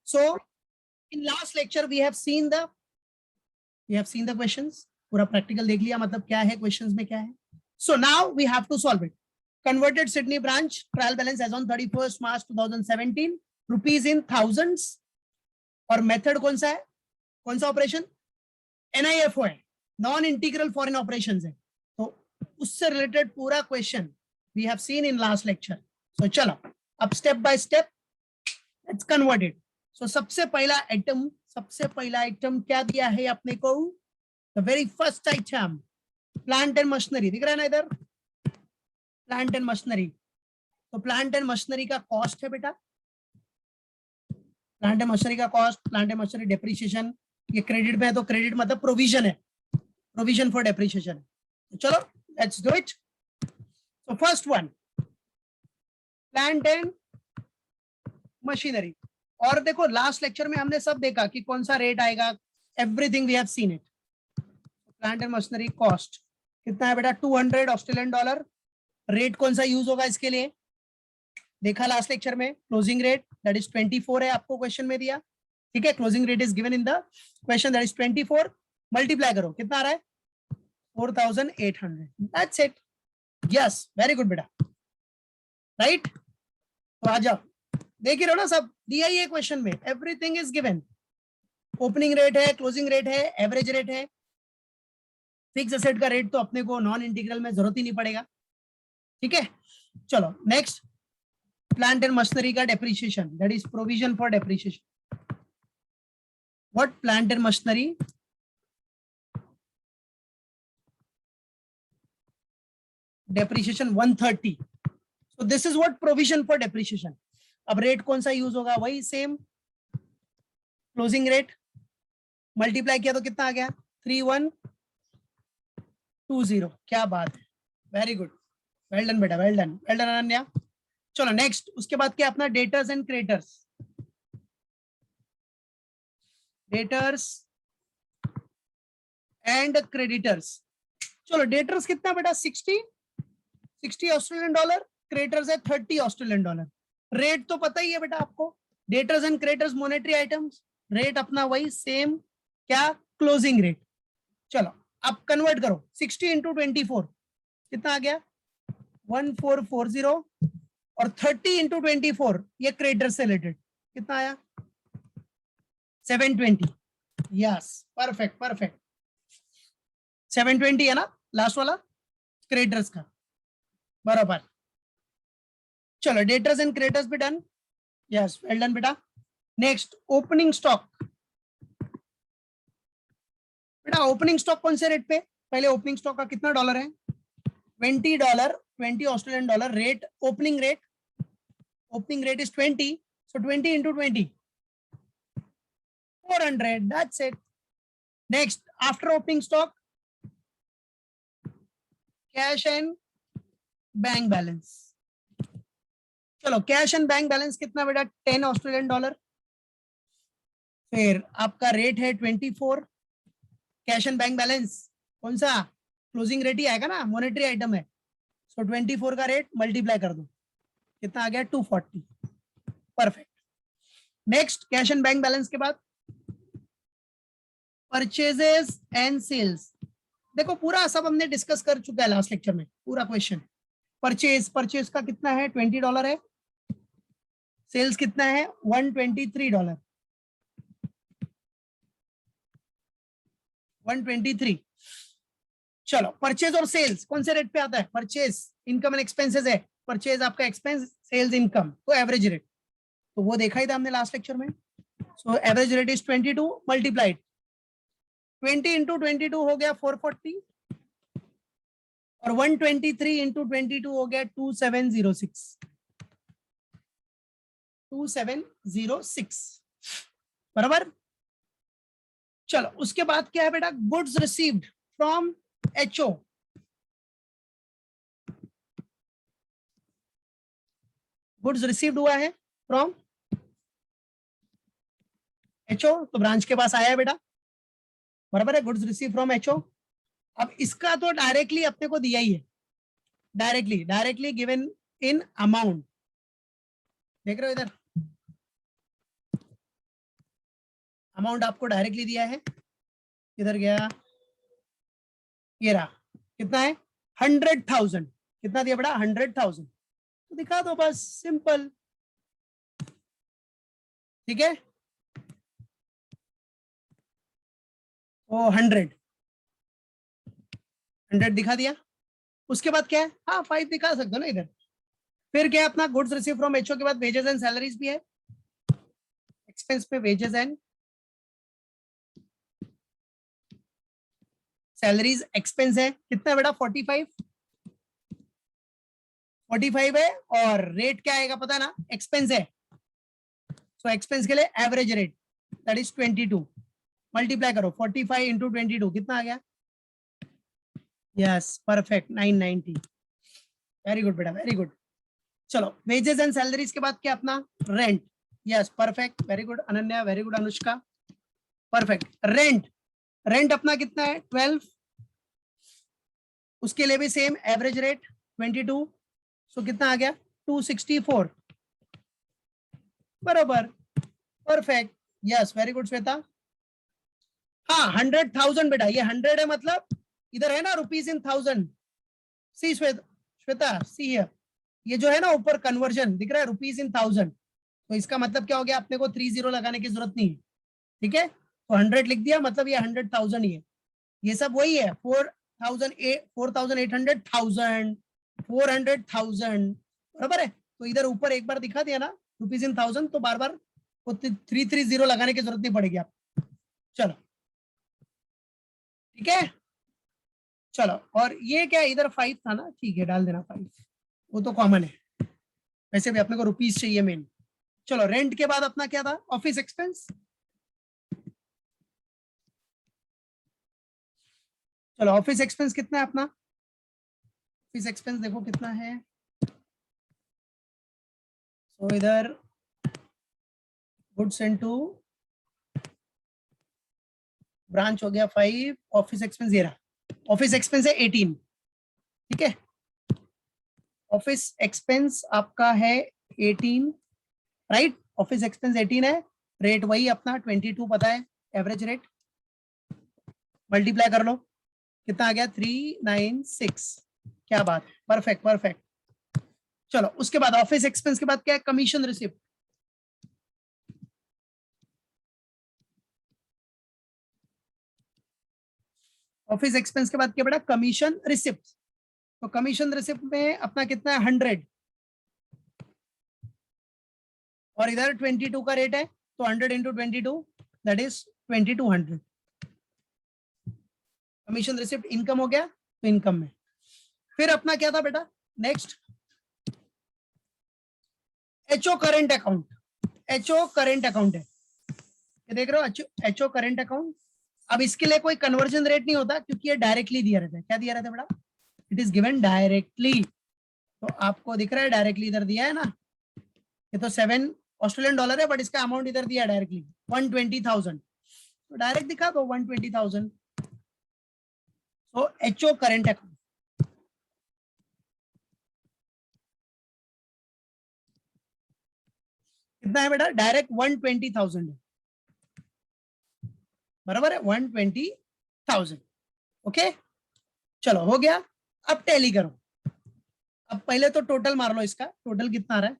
So in last lecture we have seen the questions. पूरा practical देख लिया, मतलब क्या है questions में क्या है. So now we have to solve it. Converted Sydney branch trial balance as on 31st March 2017 rupees in thousands. और मेथड कौन सा है, कौन सा ऑपरेशन, NIFO है, नॉन इंटीग्रल फॉरेन ऑपरेशंस है. तो उससे रिलेटेड पूरा question we have seen in last lecture. So चलो अब step by step let's convert it. So सबसे पहला आइटम क्या दिया है अपने को, the very first item plant and machinery. दिख रहा है ना इधर, प्लांट एंड मशीनरी. तो प्लांट एंड मशीनरी का कॉस्ट है बेटा, प्लांट एंड मशीनरी का cost, plant and machinery depreciation. ये क्रेडिट में है तो क्रेडिट मतलब प्रोविजन है, प्रोविजन फॉर डेप्रिसिएशन. चलो let's do it. So first one plant and machinery. और देखो लास्ट लेक्चर में हमने सब देखा कि कौन सा रेट आएगा, everything we have seen it. Plant and machinery cost कितना है बेटा, 200 ऑस्ट्रेलियन डॉलर. रेट कौन सा यूज होगा इसके लिए, देखा लास्ट लेक्चर में. क्लोजिंग रेट दैट इज 24 है, आपको क्वेश्चन में दिया. ठीक है, closing rate is given in the question, that is 24. Multiply करो, कितना आ रहा है, 4800. That's it. Yes, very good बेटा, राइट. तो आ जाओ, देख ही रहो ना, सब दिया ही है क्वेश्चन में, everything is given. Opening rate है, क्लोजिंग रेट है, एवरेज रेट है. फिक्स एसेट का रेट तो अपने को नॉन इंटीग्रल में जरूरत ही नहीं पड़ेगा. ठीक है, चलो नेक्स्ट. प्लांट एंड मशीनरी का depreciation, that is provision for depreciation. What plant and machinery, depreciation 130. So this is what provision for depreciation. अब रेट कौन सा यूज होगा, वही सेम क्लोजिंग रेट. मल्टीप्लाई किया तो कितना आ गया, 3120. क्या बात है, वेरी गुड, वेल डन बेटा, well done, well done Ananya. चलो नेक्स्ट, उसके बाद क्या अपना debtors and creditors. Debtors and creditors. चलो डेटर्स कितना बेटा, 60 ऑस्ट्रेलियन डॉलर. क्रेडिटर्स है 30 ऑस्ट्रेलियन डॉलर. रेट तो पता ही है बेटा आपको, debtors and creditors monetary items, rate अपना वही सेम, क्या, क्लोजिंग रेट. चलो अब कन्वर्ट करो, 60 इंटू 24 कितना आ गया, 1440. और 30 इंटू 24 ये क्रेडिटर से रिलेटेड कितना आया, 720. यस, परफेक्ट परफेक्ट, 720 है ना लास्ट वाला क्रेडिटर्स का, बराबर. चलो डेटर्स एंड क्रेडिटर्स भी डन. यस, वेल डन बेटा. Next opening stock. बेटा ओपनिंग स्टॉक कौन से रेट पे, पहले ओपनिंग स्टॉक का कितना डॉलर है, $20, 20 Australian dollar. Rate opening rate is 20. So 20 into 20, 400. That's it. Next, after opening stock, cash and bank balance. चलो कैश एंड बैंक बैलेंस कितना बेटा, 10 ऑस्ट्रेलियन डॉलर. फिर आपका रेट है 24. कैश एंड बैंक बैलेंस कौन सा, क्लोजिंग रेट ही आएगा ना, मॉनेटरी आइटम है. सो 24 का रेट मल्टीप्लाई कर दो, कितना आ गया, 240. Perfect. Next cash and bank balance के बाद परचेजेस एंड सेल्स. देखो पूरा सब हमने डिस्कस कर चुका है लास्ट लेक्चर में, पूरा क्वेश्चन. परचेज का कितना है, $20 है. सेल्स कितना है, $123. 123. चलो परचेज और सेल्स कौन से रेट पे आता है, परचेज इनकम एंड एक्सपेंसेस है, परचेज आपका एक्सपेंस, सेल्स इनकम, तो एवरेज रेट तो वो देखा ही था हमने लास्ट लेक्चर में. So average rate is 22 multiplied 20 into 22 हो गया 440. और 123 इंटू 22 हो गया 2706. 2706 बराबर. चलो उसके बाद क्या है बेटा, goods received from HO. Goods received हुआ है फ्रॉम HO, तो ब्रांच के पास आया है बेटा, बराबर है. Goods receive from HO. अब इसका तो डायरेक्टली अपने को दिया ही है, डायरेक्टली गिवन इन अमाउंट. देख रहे हो इधर, अमाउंट आपको डायरेक्टली दिया है, किधर गया, ये रहा, कितना है 100,000, कितना दिया बेटा 100,000, तो दिखा दो बस, सिंपल, ठीक है। वो 100 दिखा दिया, उसके बाद क्या है, हाँ 5 दिखा सकते हो ना इधर। फिर क्या है अपना, गुड्स रिसीव फ्रॉम एचओ के बाद वेजेस एंड सैलरीज भी है, एक्सपेंस पे वेजेस एंड सैलरीज एक्सपेंस है, कितना बेटा 45 है, और रेट क्या आएगा पता ना, एक्सपेंस है, सो एक्सपेंस के लिए average rate that is 22, multiply करो 45 इंटू 22, कितना आ गया, यस परफेक्ट 990, वेरी गुड बेटा वेरी गुड। चलो वेजेस एंड सैलरीज के बाद क्या अपना, rent, yes perfect very good Ananya, very good Anushka, perfect. Rent, rent अपना कितना है 12, उसके लिए भी सेम एवरेज रेट 22, सो कितना आ गया 264, बराबर, perfect, yes very good Shweta. हाँ 100,000 बेटा, ये 100 है मतलब इधर है ना rupees in thousand, see Shweta see here, ये जो है ना ऊपर कन्वर्जन दिख रहा है रुपीज इन थाउजेंड, तो इसका मतलब क्या हो गया, अपने को 30 लगाने की जरूरत नहीं है, ठीक है, तो 100 लिख दिया, मतलब ये 100,000 ही है, ये सब वही है, 4,800,000 400,000, बराबर है, तो इधर ऊपर एक बार दिखा दिया ना रुपीज इन थाउजेंड, तो बार बार 330 लगाने की जरूरत नहीं पड़ेगी आप। चलो ठीक है, चलो, और ये क्या इधर 5 था ना, ठीक है डाल देना 5, वो तो कॉमन है, वैसे भी अपने को रुपीज चाहिए मेन। चलो रेंट के बाद अपना क्या था, ऑफिस एक्सपेंस, चलो ऑफिस एक्सपेंस कितना है अपना, ऑफिस एक्सपेंस देखो कितना है, तो इधर गुड्स एंड टू ब्रांच हो गया 5, ऑफिस एक्सपेंस ये रहा, ऑफिस एक्सपेंस है 18, ठीक है, ऑफिस एक्सपेंस आपका है 18, राइट, ऑफिस एक्सपेंस 18 है, रेट वही अपना 22 पता है, एवरेज रेट, मल्टीप्लाई कर लो, कितना आ गया 396, क्या बात है, परफेक्ट परफेक्ट। चलो उसके बाद ऑफिस एक्सपेंस के बाद क्या है, कमीशन रिसिप्ट, ऑफिस एक्सपेंस के बाद क्या बेटा, कमीशन रिसिप्ट, तो कमीशन रिसिप्ट में अपना कितना है 100, और इधर 22 का रेट है, तो 100 into 22 that is 2200, commission receipt income हो गया, तो इनकम में फिर अपना क्या था बेटा, next HO current account, HO current account है, ये देख रहे हो एचओ करेंट अकाउंट, अब इसके लिए कोई कन्वर्जन रेट नहीं होता क्योंकि ये डायरेक्टली दिया रहता है, क्या दिया रहता है बेटा, इट इज गिवन डायरेक्टली, तो आपको दिख रहा है डायरेक्टली इधर दिया है ना, ये तो $7 है, बट इसका अमाउंट इधर दिया डायरेक्टली 120,000, तो डायरेक्ट दिखा दो 120,000, तो एचओ करेंट अकाउंट, कितना है बेटा, डायरेक्ट 120,000 है, बराबर है 120,000, ओके, चलो हो गया, अब टैली करो, अब पहले तो टोटल मार लो, इसका टोटल कितना आ रहा है,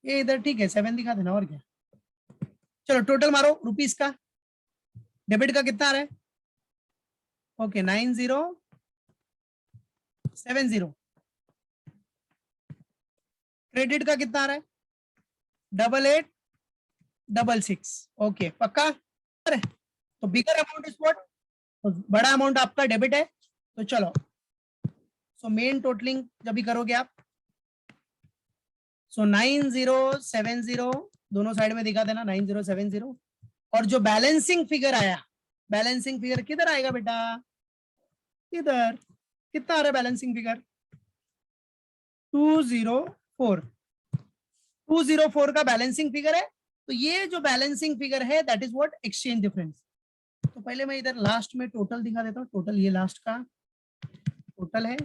ये इधर ठीक है 7 दिखा देना, और क्या, चलो टोटल मारो रुपीस का, डेबिट का कितना आ रहा है, ओके 9070, क्रेडिट का कितना आ रहा है 8866, ओके पक्का, तो बिगर अमाउंट इज व्हाट, तो बड़ा अमाउंट आपका डेबिट है, तो चलो, सो मेन टोटलिंग जब भी करोगे आप, सो 9070 दोनों साइड में दिखा देना 9070, और जो बैलेंसिंग फिगर आया, बैलेंसिंग फिगर किधर आएगा बेटा, इधर, कितना आ रहा है बैलेंसिंग फिगर 204, 204 का बैलेंसिंग फिगर है, तो ये जो बैलेंसिंग फिगर है that is what, exchange difference, तो पहले मैं इधर लास्ट में टोटल दिखा देता हूँ, टोटल ये लास्ट का टोटल है,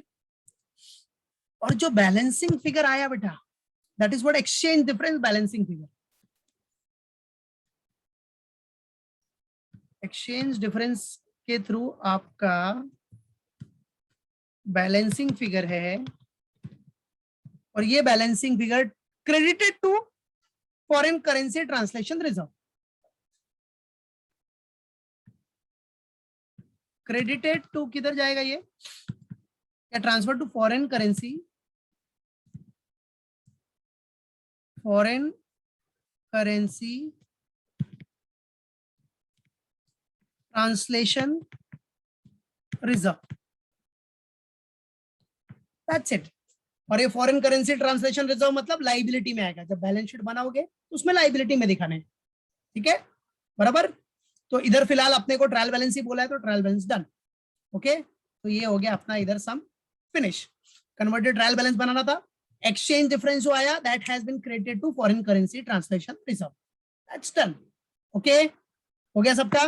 और जो बैलेंसिंग फिगर आया बेटा that is what, exchange difference balancing figure, exchange difference के थ्रू आपका बैलेंसिंग फिगर है और ये balancing figure credited to foreign currency translation reserve, credited to किधर जाएगा ये, या transfer to foreign currency, foreign currency translation reserve, that's it. और ये फॉरेन करेंसी ट्रांसलेशन रिजर्व मतलब लाइबिलिटी में आएगा, जब बैलेंस शीट बनाओगे तो उसमें लाइबिलिटी में दिखाने, ठीक है, बराबर। तो इधर फिलहाल अपने को ट्रायल बैलेंस ही बोला है, तो ट्रायल बैलेंस डन, ओके। तो ये हो गया अपना इधर sum finish. Converted trial balance बनाना था, एक्सचेंज डिफरेंस जो आया that has been credited to foreign currency translation reserve, that's done, okay. हो गया सबका।